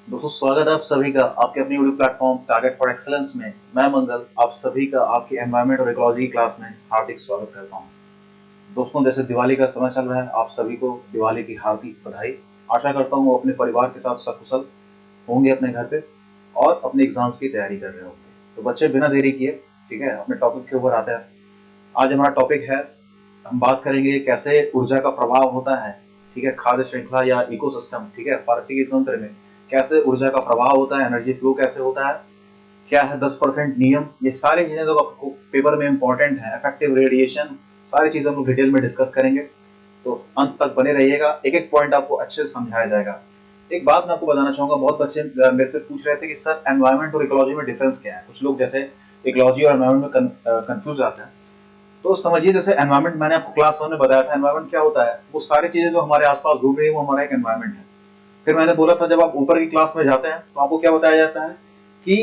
दोस्तों स्वागत है आप सभी का आपके अपनी video platform target for excellence में। मैं मंगल आप सभी का आपकी एनवायरनमेंट और इकोलॉजी क्लास में हार्दिक स्वागत करता हूं। दोस्तों जैसे दिवाली का समय चल रहा है, आप सभी को दिवाली की हार्दिक बधाई। आशा करता हूं अपने परिवार के साथ सकुशल होंगे अपने घर पे और अपने एग्जाम्स की तैयारी कर रहे होंगे। तो बच्चे बिना देरी किए ठीक है अपने टॉपिक के ऊपर आते हैं। आज हमारा टॉपिक है, हम बात करेंगे कैसे ऊर्जा का प्रभाव होता है, ठीक है, खाद्य श्रृंखला या इकोसिस्टम, ठीक है, पारिस्थितिकी तंत्र में कैसे ऊर्जा का प्रभाव होता है, एनर्जी फ्लो कैसे होता है, क्या है 10% नियम। ये सारी चीजें तो आपको पेपर में इंपॉर्टेंट है, इफेक्टिव रेडिएशन, सारी चीजें हम लोग डिटेल में डिस्कस करेंगे। तो अंत तक बने रहिएगा, एक एक पॉइंट आपको अच्छे से समझाया जाएगा। एक बात मैं आपको बताना चाहूंगा, बहुत बच्चे मेरे से पूछ रहे थे कि सर एनवायरमेंट और इकोलॉजी में डिफरेंस क्या है। कुछ लोग जैसे इकोलॉजी और एनवायरमेंट में कंफ्यूज आते हैं। तो समझिए जैसे एनवायरमेंट मैंने आपको क्लास 1 में बताया था, एनवायरमेंट क्या होता है, वो सारी चीजें जो हमारे आसपास घूम रही है वो हमारा एक एनवायरमेंट है। फिर मैंने बोला था जब आप ऊपर की क्लास में जाते हैं तो आपको क्या बताया जाता है कि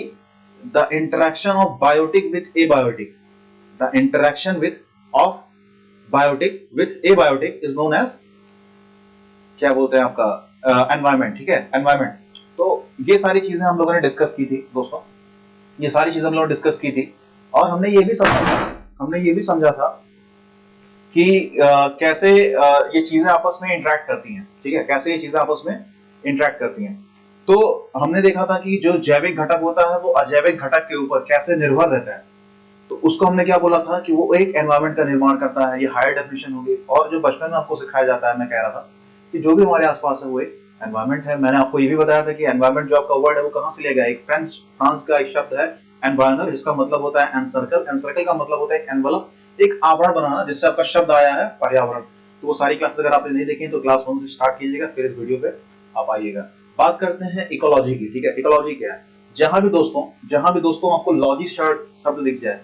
the interaction of biotic with abiotic, the interaction with of biotic with abiotic is known as, क्या बोलते हैं आपका, एनवायरमेंट। ठीक है, एनवायरमेंट। तो ये सारी चीजें हम लोगों ने डिस्कस की थी दोस्तों, ये सारी चीजें हम लोगों ने डिस्कस की थी। और हमने ये भी समझा था कि कैसे ये चीजें आपस में इंटरेक्ट करती हैं। ठीक है, कैसे ये चीजें आपस में इंटरेक्ट करती हैं। तो हमने देखा था कि जो जैविक घटक होता है वो अजैविक घटक के ऊपर कैसे निर्भर रहता है। तो उसको हमने क्या बोला था कि वो एक एनवायरमेंट का निर्माण करता है। ये हायर डेफिनेशन होगी। और जो बचपन में आपको सिखाया जाता है, मैं कह रहा था कि जो भी हमारे आसपास है वो एक एनवायरमेंट है। मैंने आपको ये भी बताया था कि एनवायरमेंट जो आपका वर्ड है वो कहां से लिया गया है, एक फ्रांस का एक शब्द है एनवायरनल, जिसका मतलब होता है एनसर्कल। एनसर्कल का मतलब होता है एनवलप, एक आवरण बनाना, जिससे आपका शब्द आया है पर्यावरण। तो वो सारी क्लासेस अगर आपने नहीं देखी तो क्लास 1 से स्टार्ट कीजिएगा, फिर इस वीडियो पे आप आइएगा। बात करते हैं इकोलॉजी की। ठीक है, इकोलॉजी क्या है। जहां भी दोस्तों आपको लॉजी शब्द दिख जाए,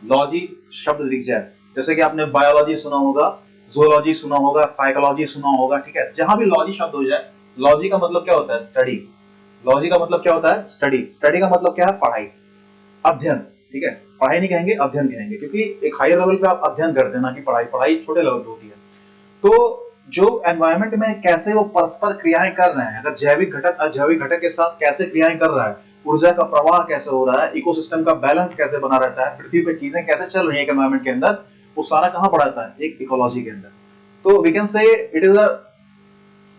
लॉजी शब्द दिख जाए, जैसे कि आपने बायोलॉजी सुना होगा, जूलॉजी सुना होगा, साइकोलॉजी सुना होगा, ठीक है, जहां भी लॉजी शब्द हो जाए, लॉजी का मतलब क्या होता है, स्टडी। लॉजी का मतलब क्या होता है, स्टडी। स्टडी का मतलब क्या है, पढ़ाई, अध्ययन। ठीक है, पढ़ाई नहीं कहेंगे, अध्ययन कहेंगे, क्योंकि एक हायर लेवल पे आप अध्ययन करते हैं ना कि पढ़ाई। पढ़ाई छोटे लेवल पे होती है। तो जो एनवायरमेंट में कैसे वो परस्पर क्रियाएं कर रहे हैं, अगर जैविक घटक अजैविक घटक के साथ कैसे क्रियाएं कर रहा है, ऊर्जा का प्रवाह कैसे हो रहा है, इकोसिस्टम का बैलेंस कैसे बना रहता है, पृथ्वी पे चीजें कैसे चल रही है एनवायरमेंट के अंदर, वो सारा कहां पड़ा रहता है, एक इकोलॉजी के अंदर। तो we can say it is a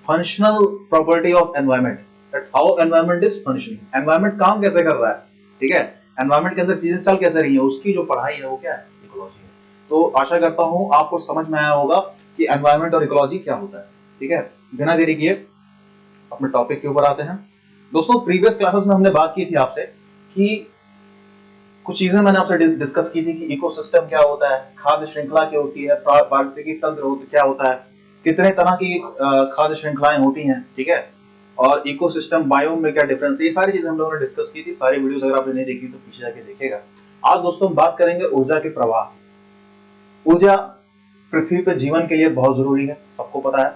functional property of environment, that how environment is functioning. Environment काम कैसे कर रहा है, ठीक है, एनवायरमेंट के अंदर चीजें चल कैसे रही है, उसकी जो पढ़ाई है वो क्या है, इकोलॉजी है। तो आशा करता हूं आपको समझ में आया होगा कि एनवायरमेंट और इकोलॉजी क्या होता है। ठीक है, बिना देरी किए अपने टॉपिक के ऊपर आते हैं। दोस्तों प्रीवियस क्लासेस में हमने बात की थी आपसे कि कुछ चीजें मैंने आपसे डिस्कस की थी कि इकोसिस्टम क्या होता है, खाद्य श्रृंखला क्या होती है, पारिस्थितिकी तंत्र क्या होता है, कितने तरह की खाद्य श्रृंखलाएं होती हैं, ठीक है, और इकोसिस्टम बायोम में क्या डिफरेंस है, ये सारी चीजें हम लोगों ने डिस्कस की थी। सारी वीडियोस अगर आपने नहीं देखी तो पीछे जाके देखिएगा। आज दोस्तों हम बात करेंगे ऊर्जा के प्रवाह। ऊर्जा पृथ्वी पर जीवन के लिए बहुत जरूरी है, सबको पता है।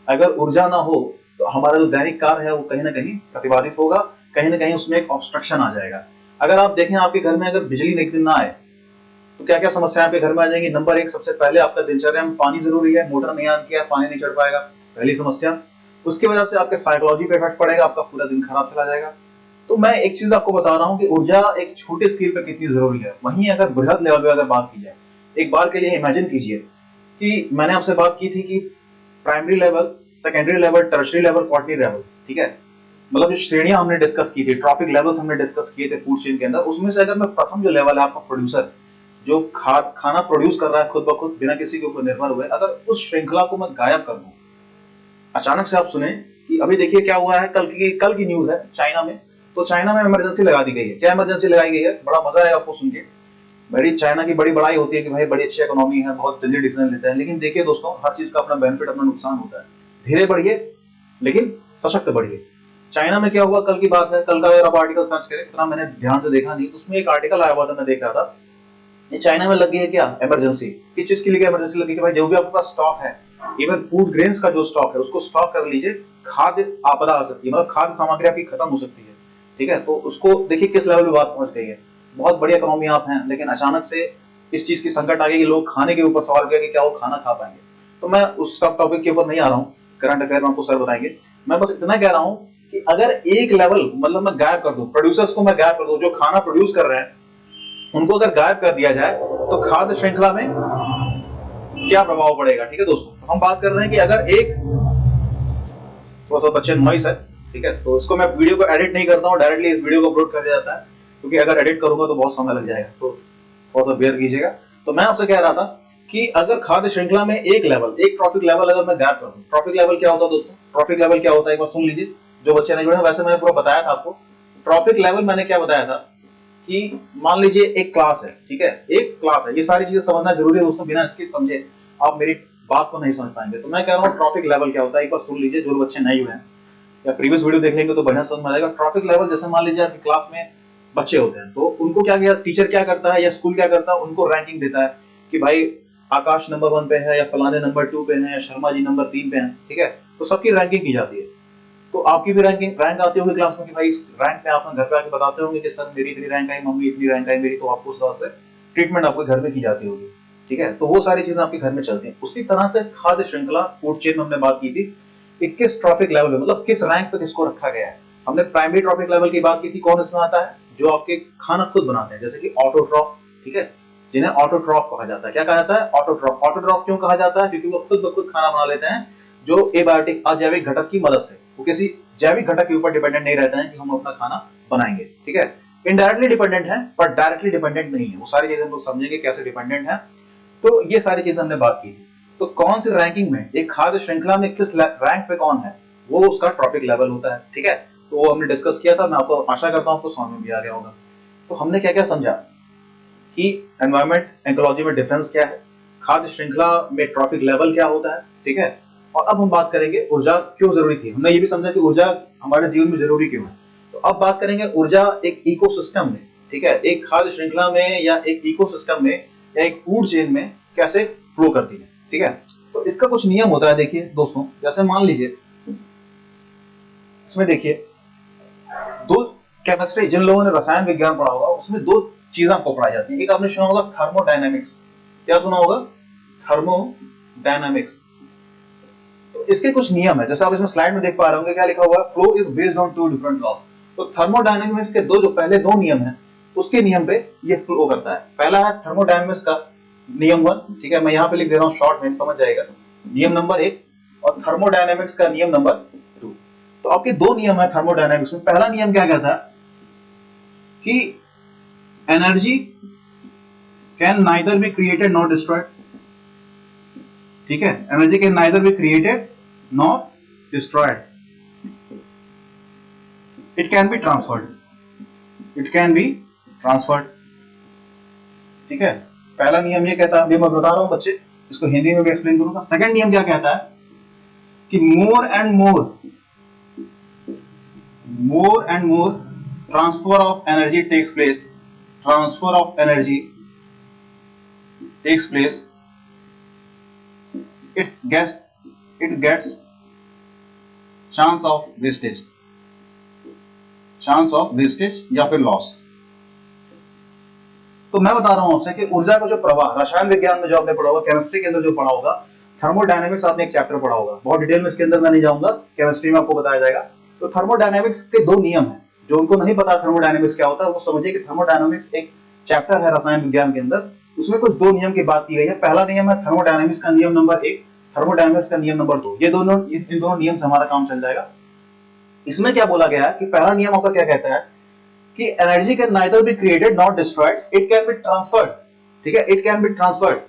अगर ऊर्जा ना हो तो हमारा जो दैनिक कार्य है वो कहीं ना कहीं प्रतिबाधित होगा, कहीं ना कहीं उसमें एक ऑब्स्ट्रक्शन आ जाएगा। अगर आप देखें आपके घर में अगर बिजली निकल ना आए तो क्या क्या समस्या आपके घर में आ जाएंगी। नंबर 1, सबसे पहले आपका दिनचर्या में पानी जरूरी है, मोटर नहीं ऑन किया पानी नहीं चढ़ पाएगा, पहली समस्या। उसकी वजह से आपके साइकोलॉजी पे इफेक्ट पड़ेगा, आपका पूरा दिन खराब चला जाएगा। तो मैं एक चीज आपको बता रहा हूं कि ऊर्जा एक छोटे स्केल पे कितनी जरूरी है, वहीं अगर बृहद लेवल पे अगर बात की जाए, एक बार के लिए इमेजिन कीजिए कि मैंने आपसे बात की थी कि primary level, secondary level, tertiary level, quaternary level, ठीक है, मतलब जो श्रेणियां हमने डिस्कस की थी, ट्रॉफिक लेवल्स हमने डिस्कस किए थे फूड चेन के अंदर, उसमें से अगर मैं प्रथम जो लेवल है आपका प्रोड्यूसर, जो खाना प्रोड्यूस कर रहा है खुद ब खुद बिना किसी के ऊपर निर्भर हुए, अगर उस श्रृंखला को मैं गायब कर दूं, अचानक से आप सुने कि अभी देखिए क्या हुआ है, कल की न्यूज है चाइना में। तो चाइना में इमरजेंसी लगा दी गई है। क्या इमरजेंसी लगाई गई है, बड़ा मजा आएगा आपको सुन के। बड़ी चाइना की बड़ी बड़ाई होती है कि भाई बड़ी अच्छी इकोनॉमी है, बहुत जल्दी डिसीजन लेते हैं, लेकिन देखिए दोस्तों हर चीज का अपना बेनिफिट अपना नुकसान होता है। धीरे बढ़िए लेकिन सशक्त बढ़िए। चाइना में क्या हुआ, कल की बात है, कल का अगर आप आर्टिकल सर्च करें, इतना मैंने ध्यान से देखा नहीं, तो उसमें एक आर्टिकल आया हुआ था, मैं देख रहा था। ये चाइना में लग गई है क्या इमरजेंसी, किस चीज के लिए इमरजेंसी लगी कि भाई जो भी आपके पास स्टॉक है, इवन फूड ग्रेन्स का जो स्टॉक है उसको स्टॉक कर लीजिए, खाद्य आपदा आ सकती है, मतलब खाद्य सामग्री आपकी खत्म हो सकती है। ठीक है, तो उसको देखिए किस लेवल पे बात पहुंच गई है। बहुत बड़ी इकोनॉमी आप हैं, लेकिन अचानक से इस चीज की संकट आ गई कि लोग खाने के ऊपर सवाल किया कि क्या वो खाना खा पाएंगे। तो मैं उस सब टॉपिक के ऊपर नहीं आ रहा हूँ, करंट अफेयर में आपको सर बताएंगे। मैं बस इतना कह रहा हूँ कि अगर एक लेवल मतलब मैं गायब कर दूं, प्रोड्यूसर्स को मैं गायब कर दूं, जो खाना प्रोड्यूस कर रहे हैं उनको अगर गायब कर दिया जाए तो खाद्य श्रृंखला में क्या प्रभाव पड़ेगा। ठीक है दोस्तों, तो हम बात कर रहे हैं कि अगर एक, थोड़ा सा बच्चे नॉइस है, ठीक है, तो इसको मैं वीडियो को एडिट नहीं करता हूँ, डायरेक्टली इस वीडियो को अपलोड कर दिया जाता है, क्योंकि अगर एडिट करूंगा तो बहुत समय लग जाएगा, तो थोड़ा सा बेयर कीजिएगा। तो मैं आपसे कह रहा था कि अगर खाद्य श्रृंखला में एक लेवल, एक ट्रॉफिक लेवल अगर मैं गायब कर दूं, ट्रॉफिक लेवल क्या होता है दोस्तों, ट्रॉफिक लेवल क्या होता है एक बार सुन लीजिए, जो बच्चे नहीं जुड़े। वैसे मैंने पूरा बताया था आपको ट्रॉफिक लेवल, मैंने क्या बताया था कि मान लीजिए एक क्लास है, ठीक है, एक क्लास है, ये सारी चीजें समझना जरूरी है दोस्तों, बिना इसके समझे आप मेरी बात को नहीं समझ पाएंगे। तो मैं कह रहा हूँ ट्रॉफिक लेवल क्या होता है एक बार सुन लीजिए, जो बच्चे नहीं हुए हैं या प्रीवियस वीडियो देख लेंगे तो बढ़िया समझ में आएगा। ट्रॉफिक लेवल जैसे मान लीजिए आपकी क्लास में बच्चे होते हैं, तो उनको क्या टीचर क्या करता है या स्कूल क्या करता है, उनको रैंकिंग देता है कि भाई आकाश नंबर 1 पे है या फलाने नंबर 2 पे है या शर्मा जी नंबर 3 पे हैं, ठीक है, तो सबकी रैंकिंग की जाती है। तो आपकी भी रैंक आती होगी क्लास में कि भाई इस रैंक पे आप घर पे आके बताते होंगे कि सर मेरी इतनी रैंक आई, मम्मी इतनी रैंक आई मेरी, तो आपको उस तरह से ट्रीटमेंट आपके घर में की जाती होगी, ठीक है। तो वो सारी चीजें आपके घर में चलती हैं। उसी तरह से खाद्य श्रृंखला फूड चेन में हमने बात की थी कि किस ट्रॉफिक लेवल में, मतलब किस रैंक पे किसको रखा गया है। हमने प्राइमरी ट्रॉफिक लेवल की बात की थी, कौन इसमें आता है, जो आपके खाना खुद बनाते हैं, जैसे कि ऑटोट्रॉफ, ठीक है, जिन्हें ऑटोट्रॉफ कहा जाता है। क्या कहा जाता है, ऑटोट्रॉफ। ऑटोट्रॉफ क्यों कहा जाता है, क्योंकि वो खुद ब खुद खाना बना लेते हैं, जो एबायोटिक अजैविक घटक की मदद से, वो किसी जैविक घटक के ऊपर डिपेंडेंट नहीं रहते हैं कि हम अपना खाना बनाएंगे, ठीक है। इनडायरेक्टली डिपेंडेंट है पर डायरेक्टली डिपेंडेंट नहीं है। वो सारी चीजें हम लोग समझेंगे कैसे डिपेंडेंट है। तो ये सारी चीजें हमने बात की थी। तो कौन सी रैंकिंग में एक खाद्य श्रृंखला में किस रैंक पे कौन है, वो उसका ट्रॉफिक लेवल होता है, ठीक है। तो वो हमने डिस्कस किया था, मैं आपको आशा करता हूं आपको समझ में भी आ गया होगा। तो हमने क्या क्या समझा कि एनवायरमेंट इकोलॉजी में डिफरेंस क्या है, खाद्य श्रृंखला में ट्रॉफिक लेवल क्या होता है, ठीक है। और अब हम बात करेंगे ऊर्जा क्यों जरूरी थी। हमने ये भी समझा कि ऊर्जा हमारे जीवन में जरूरी क्यों है। तो अब बात करेंगे ऊर्जा एक इकोसिस्टम में, ठीक है, एक खाद्य श्रृंखला में या एक इकोसिस्टम में या एक फूड चेन में कैसे फ्लो करती है, ठीक है। तो इसका कुछ नियम होता है। देखिए दोस्तों, जैसे मान लीजिए इसमें देखिए दो केमिस्ट्री, जिन लोगों ने रसायन विज्ञान पढ़ा होगा उसमें दो चीजें आपको पढ़ाई जाती है। एक आपने सुना होगा थर्मोडायनेमिक्स। क्या सुना होगा, थर्मोडायनेमिक्स। तो इसके कुछ नियम है, जैसे आप इसमें स्लाइड में देख पा रहे होंगे, क्या लिखा हुआ है, flow is based on 2 different law. तो थर्मोडायनेमिक्स के जो पहले 2 नियम है, उसके नियम पे ये फ्लो करता है। पहला है थर्मोडायनेमिक्स का नियम 1, ठीक है, मैं यहां पे लिख दे रहा हूं शॉर्ट में, समझ जाएगा, नियम नंबर 1, और थर्मोडायनेमिक्स का नियम नंबर 2। तो आपके 2 नियम है थर्मोडायनेमिक्स में। पहला नियम क्या कहता है कि energy can neither be created not destroyed, ठीक है, energy can neither be created not destroyed, it can be transferred, it can be transferred, ठीक है। पहला नियम ये कहता है, अभी मैं बता रहा हूं बच्चे, इसको हिंदी में भी एक्सप्लेन करूंगा। सेकंड नियम क्या कहता है कि more and more transfer of energy takes place, transfer of energy takes place, it gets chance of wastage या फिर लॉस। तो मैं बता रहा हूं आपसे कि ऊर्जा का जो प्रवाह, रसायन विज्ञान में जो आपने पढ़ा होगा, केमिस्ट्री के अंदर जो पढ़ा होगा, थर्मोडायनेमिक्स आपने एक चैप्टर पढ़ा होगा, बहुत डिटेल में इसके अंदर मैं नहीं जाऊंगा, केमिस्ट्री में आपको बताया जाएगा। तो थर्मोडायनेमिक्स के 2 नियम है। जो उनको नहीं पता थर्मोडायनेमिक्स क्या होता है, वो समझिए कि थर्मोडायनेमिक्स एक चैप्टर है रसायन विज्ञान के अंदर, उसमें कुछ 2 नियम की बात की गई है। पहला नियम है थर्मोडायनेमिक्स का नियम नंबर 1, थर्मोडायनेमिक्स का नियम नंबर 2। ये दोनों, इन दोनों नियम से हमारा काम चल जाएगा। इसमें क्या बोला गया है कि पहला नियम आपका क्या कहता है कि energy can neither be created not destroyed, it can be transferred, ठीक है, इट कैन बी ट्रांसफर्ड।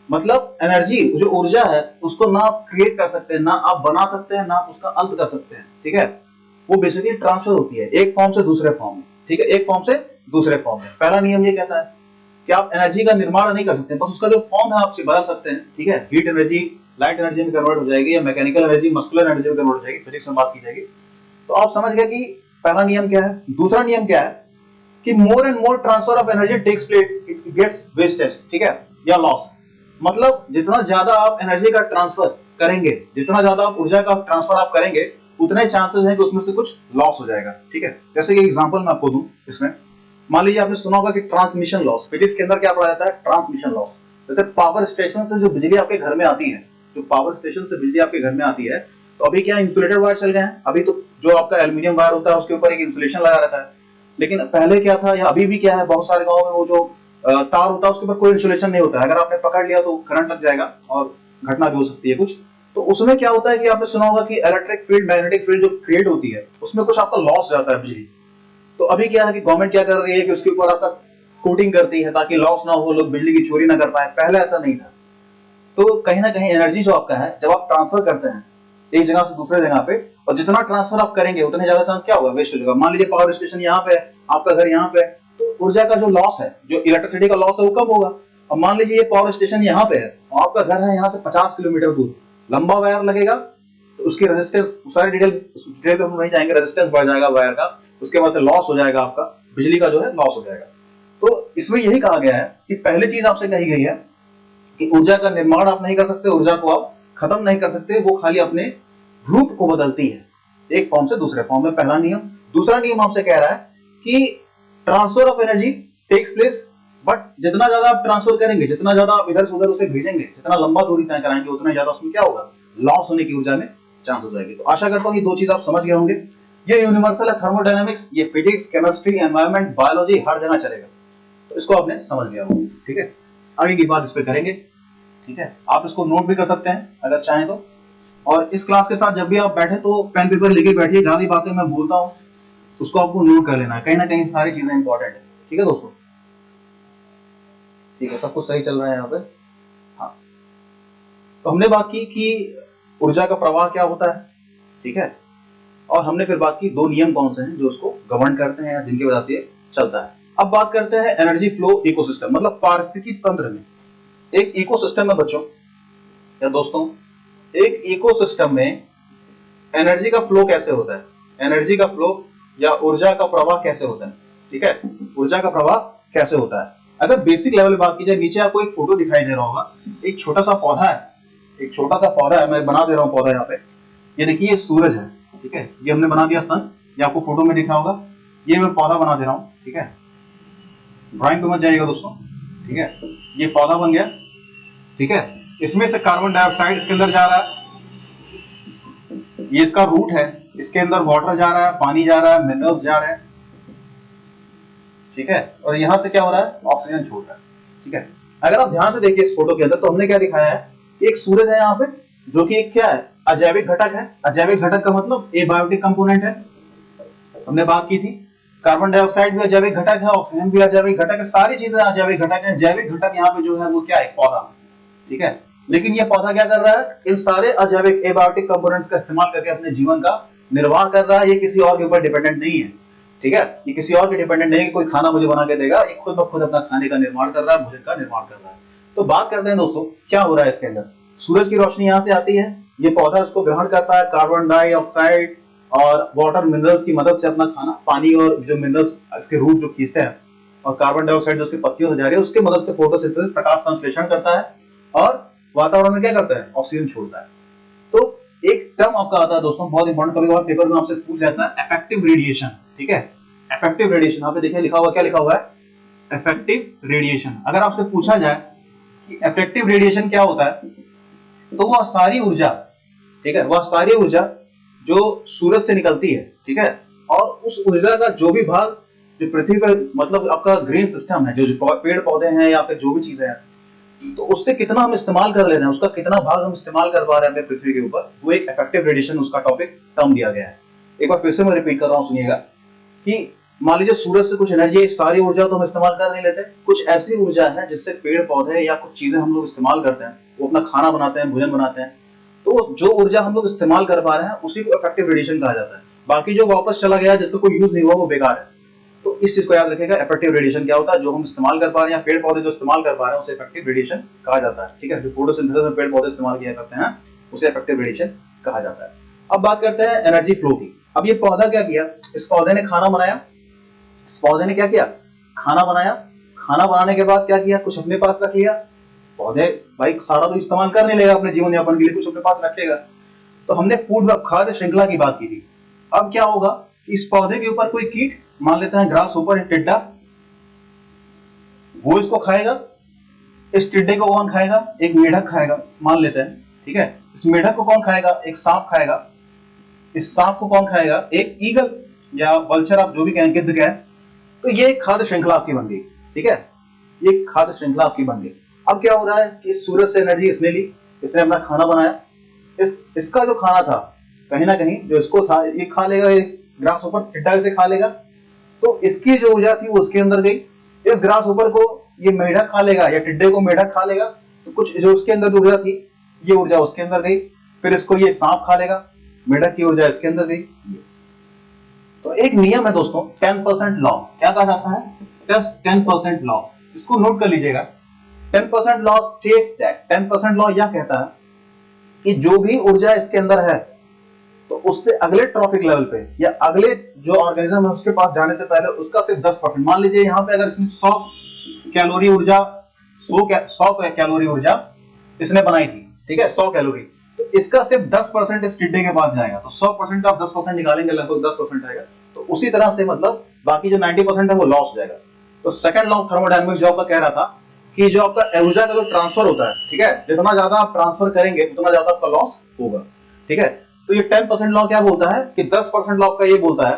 मतलब एनर्जी, जो ऊर्जा है, उसको ना आप क्रिएट कर सकते हैं, ना आप बना सकते हैं, ना आप उसका अंत कर सकते हैं, ठीक है। वो बेसिकली ट्रांसफर होती है एक फॉर्म से दूसरे फॉर्म में, ठीक है, एक फॉर्म से दूसरे फॉर्म में। पहला नियम ये कहता है कि आप एनर्जी का निर्माण नहीं कर सकते, बस उसका जो फॉर्म है आप बदल सकते हैं, ठीक है। हीट एनर्जी लाइट एनर्जी में कन्वर्ट हो जाएगी, या मैकेनिकल एनर्जी मस्कुलर एनर्जी में कन्वर्ट हो जाएगी, फिजिक्स में बात की जाएगी। तो आप समझ गए कि पहला नियम क्या है। दूसरा नियम क्या है कि more and more transfer of energy takes place, it gets wastage, ठीक है, या लॉस। मतलब जितना ज्यादा आप एनर्जी का ट्रांसफर करेंगे, जितना ज्यादा आप ऊर्जा का ट्रांसफर आप करेंगे, उतने चांसेस हैं कि उसमें से कुछ लॉस हो जाएगा, ठीक है। जैसे कि एग्जांपल मैं आपको दूं, इसमें मान लीजिए आपने सुना होगा कि ट्रांसमिशन लॉस, फिजिक्स के अंदर क्या पढ़ा जाता है, ट्रांसमिशन लॉस। जैसे पावर स्टेशन से जो बिजली आपके घर में आती है, जो पावर स्टेशन से बिजली आपके घर में आती है, तो अभी क्या इंसुलेटेड वायर चल गए हैं, अभी तो जो आपका एल्यूमिनियम वायर होता है उसके ऊपर एक इंसुलेशन लगा रहता है। लेकिन पहले क्या था या अभी भी क्या है, बहुत सारे गाँव में वो जो तार होता है उसके ऊपर कोई इंसुलेशन नहीं होता है, अगर आपने पकड़ लिया तो करंट लग जाएगा और घटना भी हो सकती है कुछ। तो उसमें क्या होता है कि आपने सुना होगा कि इलेक्ट्रिक फील्ड मैग्नेटिक फील्ड जो क्रिएट होती है उसमें कुछ आपका लॉस जाता है बिजली। तो अभी क्या है कि गवर्नमेंट क्या कर रही है कि उसके ऊपर आपका कोटिंग करती है ताकि लॉस ना हो, लोग बिजली की चोरी ना कर पाए। पहले ऐसा नहीं था। तो कहीं ना कहीं एनर्जी जो आपका है जब आप ट्रांसफर करते हैं एक जगह से दूसरे जगह पे, और जितना ट्रांसफर आप करेंगे उतने ज्यादा चांस क्या होगा, वेस्ट हो जाएगा। मान लीजिए पावर स्टेशन यहाँ पे है, आपका घर यहाँ पे है, तो ऊर्जा का जो लॉस है, जो इलेक्ट्रिसिटी का लॉस है वो कब होगा। अब मान लीजिए ये पावर स्टेशन यहाँ पे है और आपका घर है यहाँ से 50 किलोमीटर दूर, लंबा वायर लगेगा तो उसकी रेजिस्टेंस, सारी डिटेल पे हम नहीं जाएंगे, रेजिस्टेंस बढ़ जाएगा वायर का, उसके बाद से लॉस हो जाएगा, आपका बिजली का जो है लॉस हो जाएगा। तो इसमें यही कहा गया है कि पहली चीज आपसे कही गई है कि ऊर्जा का निर्माण आप नहीं कर सकते, ऊर्जा को आप खत्म नहीं कर सकते, वो खाली अपने रूप को बदलती है एक फॉर्म से दूसरे फॉर्म में, पहला नियम। दूसरा नियम आपसे कह रहा है कि transfer of energy takes place, but जितना ज्यादा आप ट्रांसफर करेंगे, जितना ज्यादा आप इधर से उधर उसे भेजेंगे, जितना लंबा दूरी तय कराएंगे, उतना ज्यादा उसमें क्या होगा, लॉस होने की ऊर्जा में चांस हो जाएगी। तो आशा करता हूं ये दो चीज आप समझ गए होंगे। ये यूनिवर्सल है, थर्मोडायनामिक्स, ये फिजिक्स, केमिस्ट्री, एनवायरमेंट, बायोलॉजी हर जगह चलेगा, तो इसको आपने समझ लिया होगा। ठीक है, आगे की बात इस पे करेंगे। ठीक है, आप इसको नोट भी कर सकते हैं अगर चाहें तो। और इस क्लास के साथ जब भी आप बैठे तो पेन पेपर लेके बैठिए, ज्यादा बातें मैं बोलता हूँ उसको आपको नोट कर लेना है, कहीं ना कहीं सारी चीजें इंपॉर्टेंट है। ठीक है दोस्तों, ठीक है, सब कुछ सही चल रहा है यहाँ पे। हाँ, तो हमने बात की कि ऊर्जा का प्रवाह क्या होता है, ठीक है, और हमने फिर बात की दो नियम कौन से हैं जो उसको गवर्न करते हैं, जिनकी वजह से ये चलता है। अब बात करते हैं एनर्जी फ्लो इकोसिस्टम, मतलब पारिस्थितिकी तंत्र में। एक इकोसिस्टम में बच्चों या दोस्तों, एक इकोसिस्टम में एनर्जी का फ्लो कैसे होता है, एनर्जी का फ्लो या ऊर्जा का प्रवाह कैसे होता है। ठीक है, ऊर्जा का प्रवाह कैसे होता है। अगर बेसिक लेवल में बात की जाए, नीचे आपको एक फोटो दिखाई दे रहा होगा, एक छोटा सा पौधा है, एक छोटा सा पौधा है, मैं बना दे रहा हूं पौधा यहाँ पे। ये देखिए, ये सूरज है, ठीक है, ये हमने बना दिया सन, ये आपको फोटो में दिख रहा होगा, ये मैं पौधा बना दे रहा हूं। ठीक है, ड्राइंग पे मत जाइएगा दोस्तों। ठीक है, ये पौधा बन गया। ठीक है, इसमें से कार्बन डाइऑक्साइड इसके अंदर जा रहा है, ये इसका रूट है, इसके अंदर वाटर जा रहा है, पानी जा रहा है, मिनरल्स जा रहे हैं। ठीक है, और यहां से क्या हो रहा है, ऑक्सीजन छोड़ रहा है। ठीक है, अगर आप ध्यान से देखिए इस फोटो के अंदर, तो हमने क्या दिखाया है, एक सूरज है यहाँ पे, जो कि एक क्या है, अजैविक घटक है। अजैविक घटक का मतलब एबायोटिक कंपोनेंट है, हमने बात की थी। कार्बन डाइऑक्साइड भी अजैविक घटक है, ऑक्सीजन भी अजैविक घटक है, सारी चीजें अजैविक घटक है। जैविक घटक यहाँ पे जो है वो क्या है, पौधा। ठीक है, लेकिन ये पौधा क्या कर रहा है, इन सारे अजैविक एबायोटिक कंपोनेंट्स का इस्तेमाल करके अपने जीवन का निर्वाह कर रहा है। ये किसी और के ऊपर डिपेंडेंट नहीं है। ठीक है, ये किसी और के डिपेंडेंट नहीं है कि कोई खाना मुझे बना के देगा, ये खुद ब खुद अपना खाने का निर्माण कर रहा है, भोजन का निर्माण कर रहा है। तो बात करते हैं दोस्तों, क्या हो रहा है इसके अंदर। सूरज की रोशनी यहां से आती है, ये पौधा उसको ग्रहण करता है, कार्बन डाइऑक्साइड और वाटर मिनरल्स की मदद से अपना खाना, पानी और जो मिनरल्स उसके रूट जो खींचते हैं, और कार्बन डाइऑक्साइड जो उसके पत्तियों से जा रही है उसकी मदद से फोटोसिंथेसिस, प्रकाश संश्लेषण करता है और वातावरण में क्या करता है, ऑक्सीजन छोड़ता है। तो एक टर्म आपका आता है दोस्तों, बहुत इंपॉर्टेंट, कभी-कभार पेपर में आपसे पूछ जाता है, इफेक्टिव रेडिएशन। ठीक है, इफेक्टिव रेडिएशन, यहाँ पे देखिए लिखा हुआ, क्या लिखा हुआ है, इफेक्टिव रेडिएशन। अगर आपसे पूछा जाए कि इफेक्टिव रेडिएशन क्या होता है, तो वह सारी ऊर्जा, ठीक है, वह सारी ऊर्जा जो सूरज से निकलती है, ठीक है, और उस ऊर्जा का जो भी भाग जो पृथ्वी पर, मतलब आपका ग्रीन सिस्टम है, जो पेड़ पौधे हैं या फिर जो भी चीजें हैं, तो उससे कितना हम इस्तेमाल कर ले रहे हैं, उसका कितना भाग हम इस्तेमाल कर पा रहे हैं अपने पृथ्वी के ऊपर, वो एक इफेक्टिव रेडिएशन उसका टॉपिक टर्म दिया गया है। एक बार फिर से मैं रिपीट कर रहा हूं, सुनिएगा कि मान लीजिए सूरज से कुछ एनर्जी, सारी ऊर्जा तो हम इस्तेमाल कर नहीं लेते, कुछ ऐसी ऊर्जा है जिससे पेड़ पौधे या कुछ चीजें हम लोग इस्तेमाल करते हैं, वो अपना खाना बनाते हैं, भोजन बनाते हैं, तो जो ऊर्जा हम लोग इस्तेमाल कर पा रहे हैं उसी को इफेक्टिव रेडिएशन कहा जाता है। बाकी जो वापस चला गया, जिसका कोई यूज नहीं हुआ, वो बेकार है। तो इस चीज को याद रखिएगा, इफेक्टिव रेडिएशन क्या होता है, जो हम इस्तेमाल कर पा रहे हैं, पेड़ पौधे जो इस्तेमाल कर पा रहे हैं, उसे इफेक्टिव रेडिएशन कहा जाता है। ठीक है, जो फोटोसिंथेसिस में पेड़ पौधे इस्तेमाल किया करते हैं, उसे इफेक्टिव रेडिएशन कहा जाता है। अब बात करते हैं एनर्जी फ्लो की। अब ये पौधा क्या किया, इस पौधे ने खाना बनाया, इस पौधे ने क्या किया, खाना बनाया। खाना बनाने के बाद क्या किया, कुछ अपने पास रख लिया। पौधे भाई सारा तो इस्तेमाल कर नहीं लेगा अपने जीवन यापन के लिए, कुछ अपने पास रखेगा। तो हमने फूड खाद्य श्रृंखला की बात की थी। अब क्या होगा, इस पौधे के ऊपर कोई कीट, मान लेते हैं ग्रास ऊपर टिड्डा, वो इसको खाएगा। इस टिड्डे को कौन खाएगा, एक मेढक खाएगा, मान लेते हैं। ठीक है। इस मेढक को कौन खाएगा? एक सांप खाएगा। इस सांप को कौन खाएगा? एक ईगल या वल्चर, आप जो भी कहें, गिद्ध कहें। तो ये खाद्य श्रृंखला आपकी बन गई, ठीक है। ये खाद्य श्रृंखला आपकी बन गई। अब क्या हो रहा है कि सूरज से एनर्जी इसने ली, इसने अपना खाना बनाया। इसका जो खाना था कहीं ना कहीं जो इसको था, ये खा लेगा, ग्रास ऊपर टिड्डा इसे खा लेगा, तो इसकी जो ऊर्जा थी वो उसके अंदर गई। इस ग्रास ऊपर को ये मेढक खा लेगा या टिड्डे को मेढक खा लेगा, तो कुछ जो उसके अंदर ऊर्जा थी ये ऊर्जा उसके अंदर गई। फिर इसको ये सांप खा लेगा, मेढक की ऊर्जा इसके अंदर गई। तो एक नियम है दोस्तों, 10% लॉ। क्या कहा जाता है? 10% लॉ। इसको नोट कर लीजिएगा। 10% लॉ स्टेट्स दैट, 10% लॉ यह कहता है कि जो भी ऊर्जा इसके अंदर है, तो उससे अगले ट्रॉफिक लेवल पे या अगले जो ऑर्गेनिज्म है उसके पास जाने से पहले उसका सिर्फ 10%। मान लीजिए यहाँ पे अगर इसने 100 कैलोरी ऊर्जा, 100 कैलोरी ऊर्जा इसने बनाई थी, ठीक है, 100 कैलोरी, तो इसका सिर्फ 10% इस टिड्डे के पास जाएगा। तो 100% का आप 10% निकालेंगे, लगभग 10% आएगा। तो उसी तरह से मतलब बाकी जो 90% है वो लॉस हो जाएगा। तो सेकंड लॉ ऑफ थर्मोडायनामिक्स जो आपका कह रहा था कि जो आपका ऊर्जा का जो ट्रांसफर होता है, ठीक है, जितना ज्यादा आप ट्रांसफर करेंगे उतना ज्यादा आपका लॉस होगा, ठीक है। तो ये 10% लॉ क्या बोलता है कि 10% लॉ का ये बोलता है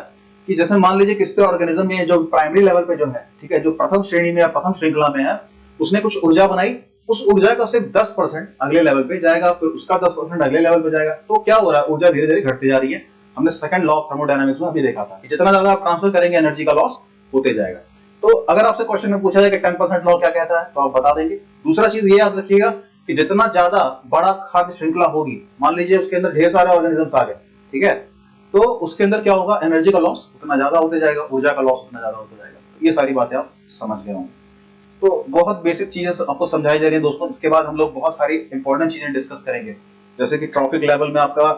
कि जैसे मान लीजिए किसी ऑर्गेनिज्म में जो प्राइमरी लेवल पे जो है, ठीक है, जो प्रथम श्रेणी में या प्रथम श्रृंखला में है, उसने कुछ ऊर्जा बनाई, उस ऊर्जा का सिर्फ 10% अगले लेवल पे जाएगा, फिर उसका 10% अगले लेवल पे जाएगा। तो क्या हो रहा है? ऊर्जा धीरे धीरे घटती जा रही है। हमने सेकंड लॉ ऑफ थर्मोडायनामिक्स में अभी देखा था कि जितना ज्यादा आप ट्रांसफर करेंगे एनर्जी का लॉस होते जाएगा। तो अगर आपसे क्वेश्चन में पूछा जाए कि 10% लॉ क्या कहता है, तो आप बता देंगे। दूसरा चीज ये याद रखिएगा कि जितना ज्यादा बड़ा खाद्य श्रृंखला होगी, मान लीजिए उसके अंदर ढेर सारे ऑर्गेनिजम्स आ गए, ठीक है, तो उसके अंदर क्या होगा? एनर्जी का लॉस उतना ज्यादा होते जाएगा, ऊर्जा का लॉस उतना ज्यादा होता जाएगा। तो ये सारी बातें आप समझ गए होंगे। तो बहुत बेसिक चीजें आपको समझाई जा रही है दोस्तों। इसके बाद हम लोग बहुत सारी इंपॉर्टेंट चीजें डिस्कस करेंगे, जैसे कि ट्रॉफिक लेवल में आपका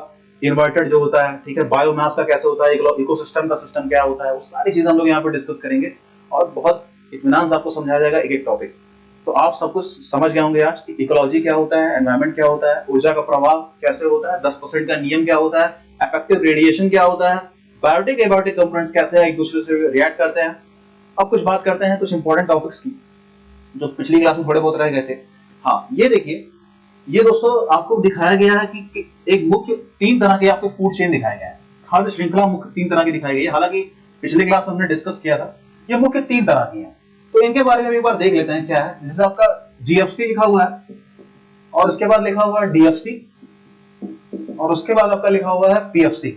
इन्वर्टेड जो होता है, ठीक है, बायोमास का कैसे होता है, इकोसिस्टम का सिस्टम क्या होता है, वो सारी चीजें हम लोग यहाँ पे डिस्कस करेंगे और बहुत इत्मीनान से आपको समझाया जाएगा एक एक टॉपिक। तो आप सब कुछ समझ गए होंगे आज कि इकोलॉजी क्या होता है, एनवायरमेंट क्या होता है, ऊर्जा का प्रवाह कैसे होता है, 10% का नियम क्या होता है, इफेक्टिव रेडिएशन क्या होता है, बायोटिक एबायोटिक कंपोनेंट्स कैसे एक दूसरे से रिएक्ट करते हैं। अब कुछ बात करते हैं कुछ इंपॉर्टेंट टॉपिक्स की जो पिछली क्लास में थोड़े बहुत रह गए थे। हाँ, ये देखिए, ये दोस्तों आपको दिखाया गया है कि एक मुख्य 3 तरह के आपको फूड चेन दिखाया गया है। खाद्य श्रृंखला मुख्य 3 तरह की दिखाई गई है। हालांकि पिछले क्लास में हमने डिस्कस किया था, ये मुख्य 3 तरह की है। तो इनके बारे में एक बार देख लेते हैं क्या है। जैसे आपका जीएफसी लिखा हुआ है और उसके बाद लिखा हुआ है डीएफसी और उसके बाद आपका लिखा हुआ है पीएफसी,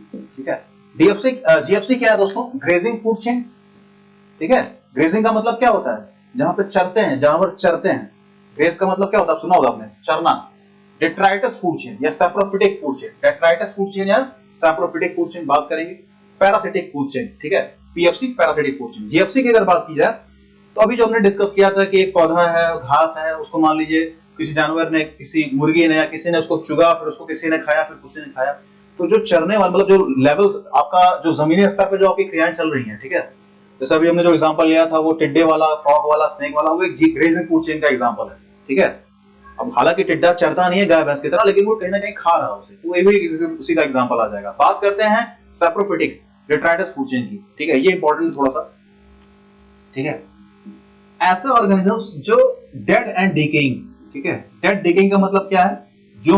ठीक है। डीएफसी जीएफसी क्या है दोस्तों? ग्रेजिंग फूड चेन, ठीक है। ग्रेजिंग का मतलब क्या होता है? जहां पे चरते हैं, जानवर चरते हैं। ग्रेज का मतलब क्या होता है? सुना होगा आपने, चरना। डेट्राइटस फूड चेन या saprophytic food chain, detritus food chain या सैप्रोफिटिक फूड चेन बात करेंगे। पैरासिटिक फूड चेन, ठीक है, PFC parasitic food chain. GFC की अगर बात की जाए तो अभी जो हमने डिस्कस किया था कि एक पौधा है, घास है, उसको मान लीजिए किसी जानवर ने, किसी मुर्गी ने या किसी ने उसको चुगा, फिर उसको किसी ने खाया, फिर किसी ने खाया। तो जो चरने वाला मतलब जो लेवल्स आपका जो जमीनी स्तर पे जो आपकी क्रियाएं चल रही हैं, ठीक है, जैसे अभी हमने जो एग्जांपल लिया था वो टिड्डे वाला, फ्रॉग वाला, स्नेक वाला, वो एक ग्रेजिंग फूड चेन का एग्जांपल है, ठीक है। अब हालांकि टिड्डा चरता नहीं है गाय भैंस की तरह, लेकिन वो कहीं ना कहीं खा रहा है उसे, तो ये भी उसी का एग्जांपल आ जाएगा। बात करते हैं सैप्रोफिटिक डेट्राइटस फूड चेन की, ठीक है, ये इंपॉर्टेंट थोड़ा सा, ठीक है। ऐसे ऑर्गेनिजम्स जो डेड एंड डिकेइंग, ठीक है, डेड डिकेइंग का मतलब क्या है? जो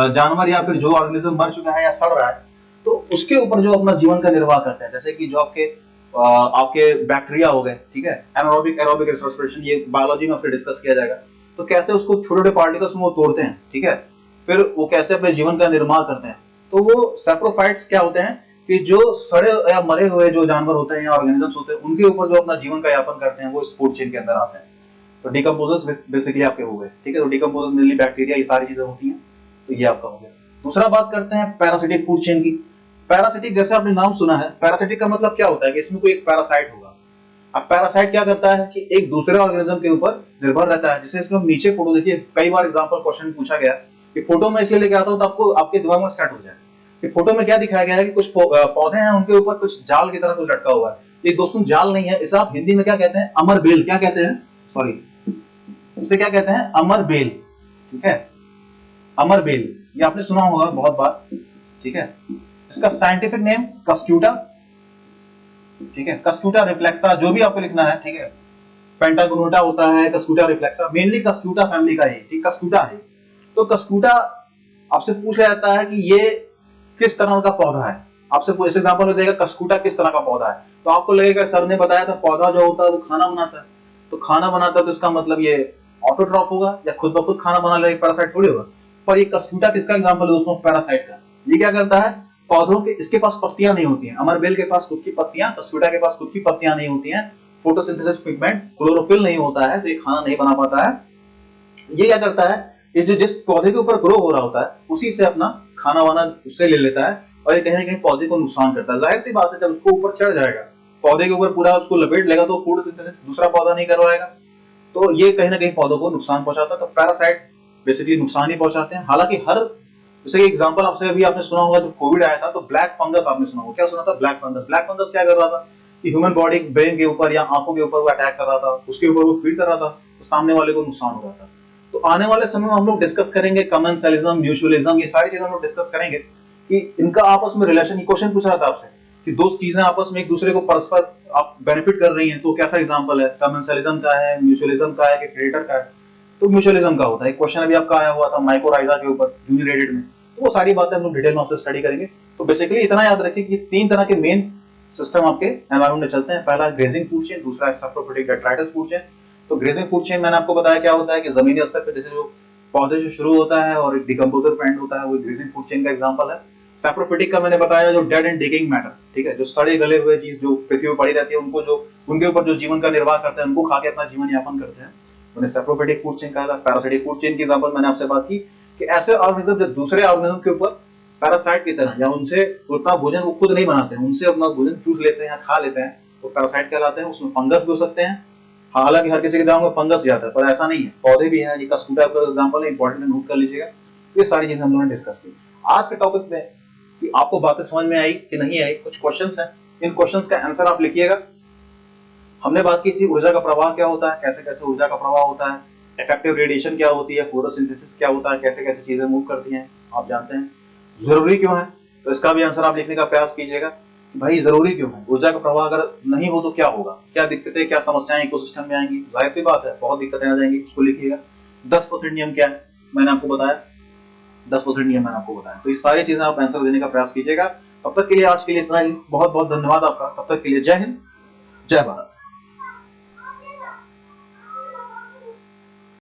जानवर या फिर जो ऑर्गेनिज्म मर चुका है या सड़ रहा है, तो उसके ऊपर जो अपना जीवन का निर्वाह करते हैं। जैसे कि जो आपके बैक्टीरिया हो गए, ठीक है, एनारोबिक एरोबिक रेस्पिरेशन, ये बायोलॉजी में आपसे डिस्कस किया जाएगा। तो कैसे उसको छोटे छोटे पार्टिकल्स में वो तोड़ते हैं, ठीक है, फिर वो कैसे अपने जीवन का निर्माण करते हैं। तो वो सैप्रोफाइट्स क्या होते हैं कि जो सड़े या मरे हुए जो जानवर होते हैं या ऑर्गेनिजम्स होते हैं, उनके ऊपर जो अपना जीवन का यापन करते हैं, वो इस फूड चेन के अंदर आते हैं। तो डिकम्पोजर्स बेसिकली आपके हो गए, ठीक है। तो डिकम्पोजर्स मेनली बैक्टीरिया, ये सारी चीजें होती हैं, तो ये आपका हो गया। दूसरा बात करते हैं पैरासिटिक फूड चेन की। पैरासिटिक, जैसे आपने नाम सुना है, पैरासिटिक का मतलब क्या होता है कि इसमें कोई एक पैरासाइट होगा। अब पैरासाइट क्या करता है कि एक दूसरे ऑर्गेनिज्म के ऊपर निर्भर रहता है। जैसे इसमें नीचे फोटो देखिए, कई बार एग्जांपल क्वेश्चन पूछा गया कि फोटो में इसलिए लेके आता हूं तो आपको आपके दिमाग में सेट हो जाए कि फोटो में क्या दिखाया गया है कि कुछ पौधे हैं, उनके ऊपर कुछ जाल की तरह कुछ लटका हुआ है। ये दोस्तों जाल नहीं है, इसे आप हिंदी में क्या कहते हैं? अमर बेल। क्या कहते हैं? सॉरी, इसे क्या कहते हैं? अमर बेल, ठीक है, अमर बेल। ये आपने सुना होगा बहुत बार, ठीक है। इसका साइंटिफिक नेम कस्क्यूटा, ठीक है, कस्क्यूटा रिफ्लेक्सा, जो भी आपको लिखना है, ठीक है। पेंटागोनोटा होता है, कस्क्यूटा रिफ्लेक्सा, मेनली कस्क्यूटा फैमिली का है, ठीक, कस्क्यूटा है। तो कस्कूटा आपसे पूछा जाता है कि ये किस तरह का पौधा है। आपसे इस एग्जांपल में देगा कस्कूटा किस तरह का पौधा है, तो आपको लगेगा सर ने बताया था पौधा जो होता है वो खाना बनाता है, तो खाना बनाता है तो इसका मतलब ये ऑटोट्रॉफ होगा या खुद ब खुद खाना बना लेगा, पैरासाइट थोड़ी होगा। पर ये कस्कूटा किसका एग्जांपल है दोस्तों? पैरासाइट का। ये क्या करता है, पौधों के, इसके पास पत्तियां नहीं होती हैं, अमरबेल के पास खुद की पत्तियां, कस्कूटा के पास खुद की पत्तियां नहीं होती हैं, फोटोसिंथेसिस पिगमेंट क्लोरोफिल नहीं होता है, तो ये खाना नहीं बना पाता है। ये क्या करता है, ये जो जिस पौधे के ऊपर ग्रो हो रहा होता है उसी से अपना खाना वाना उससे ले लेता है, और ये कहीं ना कहीं पौधे को नुकसान करता है। जाहिर सी बात है, जब उसको ऊपर चढ़ जाएगा, पौधे के ऊपर पूरा उसको लपेट लेगा, तो फोटोसिंथेसिस दूसरा पौधा नहीं करवाएगा, तो ये कहीं ना कहीं पौधों को नुकसान पहुंचाता है। तो पैरासाइट बेसिकली नुकसान ही पहुंचाते हैं। हालांकि हर, जैसे एग्जांपल आपसे अभी आपने सुना होगा, जब कोविड आया था तो ब्लैक फंगस आपने सुना होगा। क्या सुना था? Black fungus. ब्लैक फंगस क्या कर रहा था कि ह्यूमन बॉडी ब्रेन के ऊपर या आंखों के ऊपर वो अटैक कर रहा था, उसके ऊपर वो फीड कर रहा था, तो सामने वाले को नुकसान हो रहा था। तो आने वाले समय में हम लोग डिस्कस करेंगे कमेंसलिज्म, म्यूचुअलिज्म, ये सारी चीजें हम लोग डिस्कस करेंगे कि इनका आपस में रिलेशन। क्वेश्चन पूछ रहा था आपसे कि दो चीजें आपस में एक दूसरे को परस्पर आप बेनिफिट कर रही हैं, तो कैसा एग्जांपल है? कमेंसलिज्म का है, म्यूचुअलिज्म का है, कि प्रेडेटर का है? तो म्यूचुअलिज्म का होता है। क्वेश्चन अभी आपका आया हुआ था माइकोराइजा के ऊपर जूनियर एडिट में, तो वो सारी बातें हम लोग डिटेल में आपसे स्टडी करेंगे। तो बेसिकली इतना याद रखिए कि तीन तरह के मेन सिस्टम आपके एनवायरमेंट में चलते हैं। पहला ग्रेजिंग फूड चेन, दूसरा सैप्रोफिटिक डेट्राइटस फूड चेन। तो ग्रेजिंग फूड चेन मैंने आपको बताया क्या होता है कि जमीनी स्तर पर जैसे जो पौधे से शुरू होता है और एक डिकम्पोजर पे एंड होता है, वो ग्रेजिंग फूड चेन का एग्जांपल है। सैप्रोफिटिक का मैंने बताया जो डेड एंड डिकेइंग मैटर, ठीक है, जो सड़े गले हुए चीज जो पृथ्वी पर पड़ी रहती है, उनको जो उनके ऊपर जो जीवन का निर्वाह करते हैं, उनको खा के अपना जीवन यापन करते हैं, उन्हें सैप्रोफिटिक फूड चेन कहा जाता है। पैरासिटिक फूड चेन की एग्जांपल मैंने आपसे बात की कि ऐसे ऑर्गेनिज्म जो दूसरे ऑर्गेनिज्म के ऊपर पैरासाइट की तरह, या उनसे उतना भोजन वो खुद नहीं बनाते हैं, उनसे अपना भोजन चूस लेते हैं, खा लेते हैं, वो पैरासाइट कहलाते हैं। उसमें फंगस भी हो सकते हैं, हालांकि हर किसी के दाम में फंगस जाता है, पर ऐसा नहीं है, पौधे भी हैं। ये कस्कूटा का एग्जांपल है, इंपॉर्टेंट नोट कर लीजिएगा। ये सारी चीजें हम लोगों ने डिस्कस की आज के टॉपिक में। कि आपको बातें समझ में आई कि नहीं आई, कुछ क्वेश्चंस हैं, इन क्वेश्चंस का आंसर आप लिखिएगा। हमने बात की थी ऊर्जा का प्रवाह क्या होता है, कैसे कैसे ऊर्जा का प्रवाह होता है, इफेक्टिव रेडिएशन क्या होती है, फोटोसिंथेसिस क्या होता है, कैसे कैसे चीजें मूव करती हैं, आप जानते हैं। जरूरी क्यों है, तो इसका भी आंसर आप लिखने का प्रयास कीजिएगा कि भाई जरूरी क्यों है। ऊर्जा का प्रवाह अगर नहीं हो तो क्या होगा, क्या दिक्कतें, क्या समस्याएं इकोसिस्टम में आएंगी। जाहिर सी बात है बहुत दिक्कतें आ जाएंगी, उसको लिखिएगा। 10% नियम क्या है मैंने आपको बताया, 10% नियम मैंने आपको बताया। तो ये सारी चीजें आप आंसर देने का प्रयास कीजिएगा। तब तक के लिए आज के लिए इतना ही, बहुत बहुत धन्यवाद आपका। तब तक के लिए जय हिंद, जय भारत।